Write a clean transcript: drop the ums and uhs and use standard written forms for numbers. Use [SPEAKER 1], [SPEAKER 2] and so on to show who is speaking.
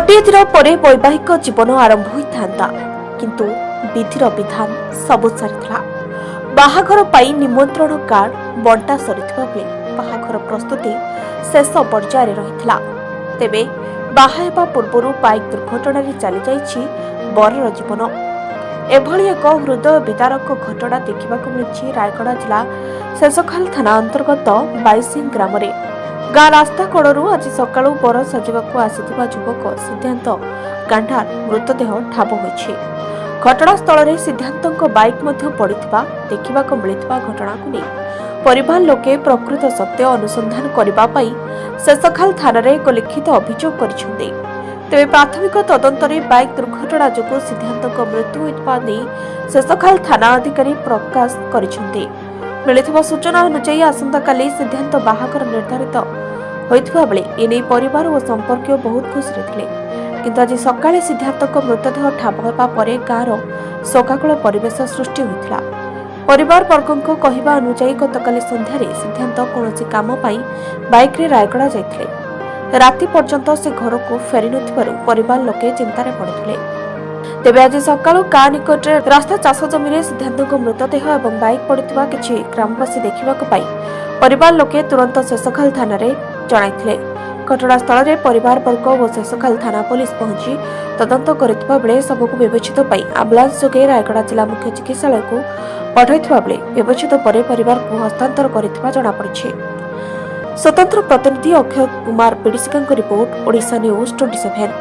[SPEAKER 1] गोटे दिन पर वैवाहिक जीवन आरंभ होता किंतु विधिर विधान सबु सारी बाहाघर पाई निमंत्रण कार्ड बंटा सरीथिबा बेले बाहाघर प्रस्तुति शेष पर्यायर रहिथिला। तेबे बाहा हेबा पूर्वरु बाइक दुर्घटना चली जाइछि बरर जीवन। एभली एक हृदय विदारक घटना देखा मिली रायगड़ा जिला शेषखाल थाना अंतर्गत बाईसिंग ग्राम गाँ रास्ता कड़ू आज सकाळु बर सजावक आसिथिबा युवक सिद्धांत गांधार मृतदेह ठाब होइछि। घटनास्थल में सिद्धांत बाइक पड़िथिबा देखा मिलिथिबा घटना को नहीं परिवार लोके प्रकृत सत्य अनुसंधान करबा पई शेषखाल थाना एक लिखित अभियोग करिसेंते। तेबे प्राथमिक तदंतरे बाइक दुर्घटना जोगु सिद्धांत मृत्यु होइथिबा नै शेषखाल थाना अधिकारी प्रकाश करिसेंते। मिलिथिबा सूचना अनुसार आसंताकाली सिद्धांत बाहाघर निर्धारित होइथिबा बेले एने परिवार और संपर्कीय बहुत खुशी थिले, किंतु आज सकाळे सिद्धांत मृतदेह ठाब हेबा परे गाँर शोकाकुल परिवेश सृष्टि होइथिला। परिवार वर्गों कहवा अनुसार गतकाली संध्यारे सिद्धांत कौनसी काम पाई बाइक रे रायगड़ा जाइथिले। राति पर्यंत से घर को फेरी नथिबारु परिवार लोके चिंतारे पड़िथिले। तेबे आज सकाळु गाँ निकटरे रास्ता चाष जमी सिद्धांत मृतदेह और बाइक पड़िथिबा किछि ग्रामवासी देखिबाक पाई परिवार लोके तुरंत शेषखाल थाना रे जणाइथिले। घटनास्थल में परिवार वर्ग और शेषखाल थाना पुलिस पहुंची तदंत करथिबा बेले सबको विवेचित पाई आम्बुलांस जोगे रायगड़ा जिला मुख्य चिकित्सालय को पठाइथिबा बेले विवेचित परे परिवार को हस्तांतर करथिबा जणा पड़िछि। स्वतंत्र प्रतिनिधि अक्षय कुमार पिडिसिका रिपोर्ट ओडिशा न्यूज 27।